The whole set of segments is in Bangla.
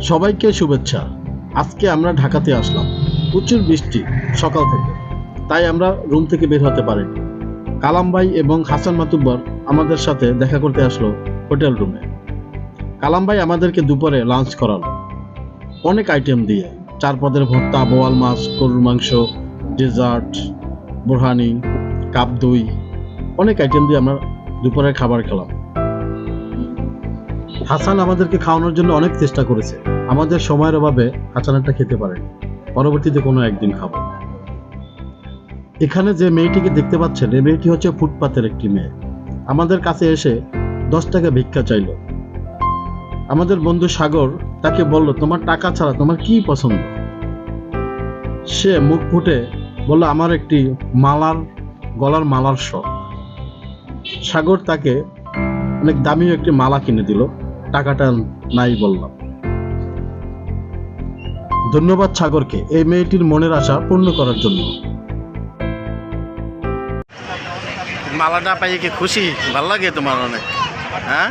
সবাইকে শুভেচ্ছা। আজকে আমরা ঢাকাতে আসলাম। প্রচুর বৃষ্টি সকাল থেকে, তাই আমরা রুম থেকে বের হতে পারিনি। কালাম ভাই এবং হাসান মাতুব্বর আমাদের সাথে দেখা করতে আসলো হোটেল রুমে। কালাম ভাই আমাদেরকে দুপুরে লাঞ্চ করালো অনেক আইটেম দিয়ে, 4 পদের ভর্তা, বোয়াল মাছ, গরুর মাংস, ডেজার্ট, বোরহানি, কাপ দই, অনেক আইটেম দিয়ে আমরা দুপুরের খাবার খেলাম। হাসান আমাদেরকে খাওয়ানোর জন্য অনেক চেষ্টা করেছে। আমাদের সময়ের অভাবে হাসানারটা খেতে পারেনি। পরবর্তীতে কোনো একদিন খাবো। এখানে যে মেয়েটিকে দেখতে পাচ্ছেন, এই মেয়েটি হচ্ছে ফুটপাতের একটি মেয়ে। আমাদের কাছে এসে 10 টাকা ভিক্ষা চাইলো। আমাদের বন্ধু সাগর তাকে বলল, তোমার টাকা ছাড়া তোমার কি পছন্দ? সে মুখ ফুটে বলল, আমার একটি গলার মালার শখ। সাগর তাকে অনেক দামি একটি মালা কিনে দিল। টাকাটা নাই বললাম। ধন্যবাদ সাগরকে এই মেয়েটির মনের আশা পূর্ণ করার জন্য। মালাটা পাইয়ে কি খুশি? ভাল লাগে তোমার অনেক? হ্যাঁ,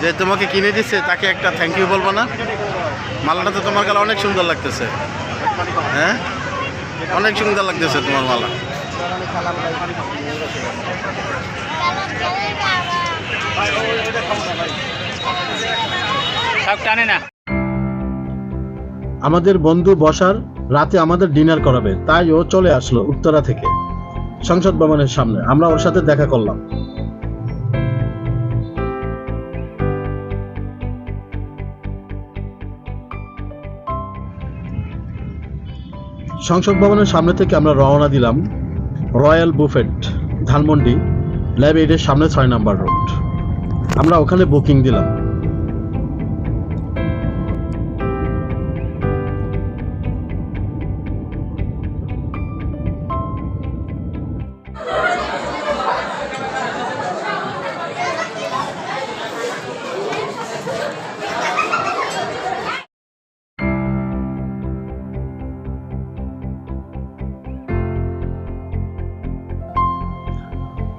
যে তোমাকে কিনে দিচ্ছে তাকে একটা থ্যাংক ইউ বলবো না? মালাটা তো তোমার গলা অনেক সুন্দর লাগতেছে। হ্যাঁ, অনেক সুন্দর লাগতেছে তোমার মালা। আমাদের বন্ধু বসার রাতে আমাদের ডিনার করাবে, তাই ও চলে আসলো উত্তরা থেকে সংসদ ভবনের সামনে। আমরা ওর সাথে দেখা করলাম। সংসদ ভবনের সামনে থেকে আমরা রওনা দিলাম রয়্যাল বুফেট, ধানমন্ডি, ল্যাব 8-এর সামনে 6 নাম্বার রোড। আমরা ওখানে বুকিং দিলাম।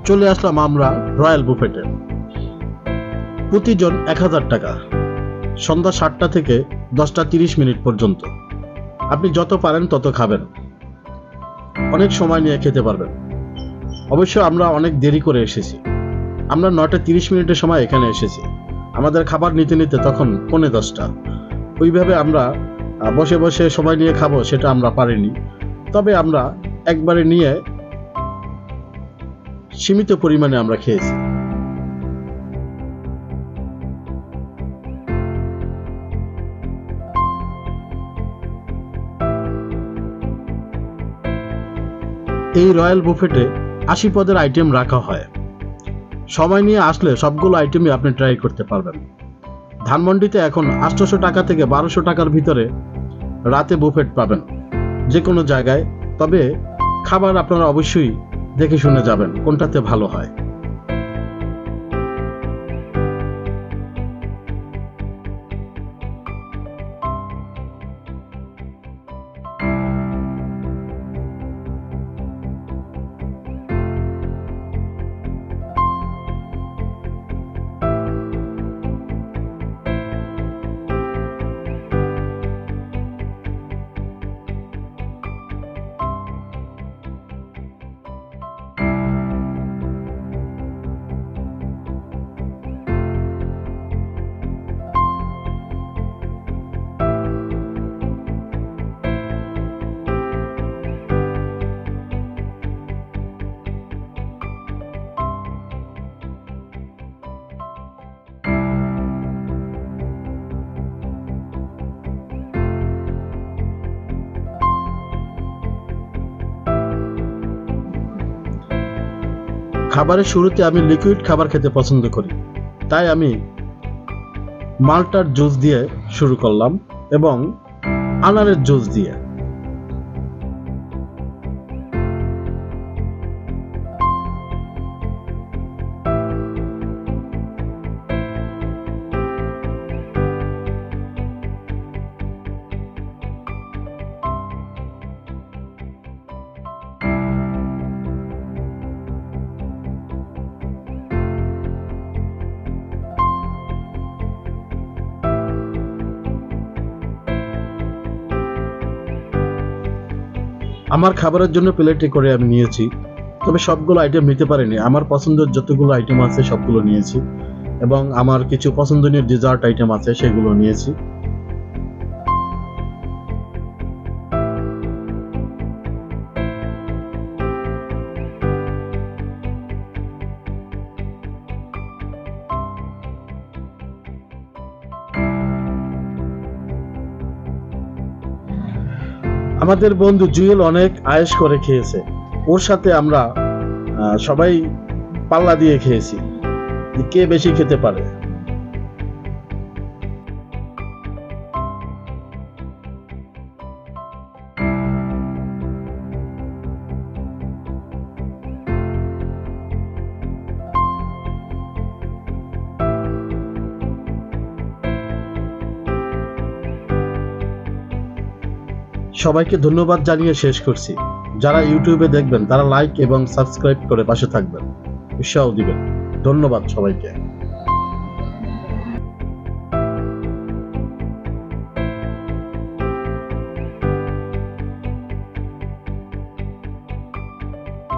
চলে আসলাম আমরা রয়্যাল বুফেটে। প্রতিজন 1000 টাকা, সন্ধ্যা 7টা থেকে 10টা 30 মিনিট পর্যন্ত। আপনি যত পারেন তত খাবেন, অনেক সময় নিয়ে খেতে পারবেন। অবশ্য আমরা অনেক দেরি করে এসেছি। আমরা 9টা 30 মিনিটের সময় এখানে এসেছি। আমাদের খাবার নিতে নিতে তখন 9:45। ওইভাবে আমরা বসে বসে সময় নিয়ে খাবো সেটা আমরা পারিনি। তবে আমরা একবারে নিয়ে সীমিত পরিমাণে আমরা খেয়েছি। এই রয়্যাল বুফেটে 80 পদের আইটেম রাখা হয়। সময় নিয়ে আসলে সবগুলো আইটেমই আপনি ট্রাই করতে পারবেন। ধানমন্ডিতে এখন 800 টাকা থেকে 1200 টাকার ভিতরে রাতে বুফেট পাবেন যে কোনো জায়গায়। তবে খাবার আপনারা অবশ্যই দেখে শুনে যাবেন কোনটাতে ভালো হয়। খাবারের শুরুতে আমি লিকুইড খাবার খেতে পছন্দ করি, তাই আমি মাল্টার জুস দিয়ে শুরু করলাম এবং আনারের জুস দিয়ে। আমার খাবারের জন্য প্লেটে করে আমি নিয়েছি, তবে সবগুলো আইটেম নিতে পারিনি। আমার পছন্দের যতগুলো আইটেম আছে সবগুলো নিয়েছি এবং আমার কিছু পছন্দনীয় ডেজার্ট আইটেম আছে সেগুলো নিয়েছি। আমাদের বন্ধু জুয়েল অনেক আয়েশ করে খেয়েছে, ওর সাথে আমরা সবাই পাল্লা দিয়ে খেয়েছি যে কে বেশি খেতে পারে। সবাইকে ধন্যবাদ জানিয়ে শেষ করছি। যারা ইউটিউবে দেখবেন তারা লাইক এবং সাবস্ক্রাইব করে পাশে থাকবেন, উৎসাহ দিবেন। ধন্যবাদ সবাইকে।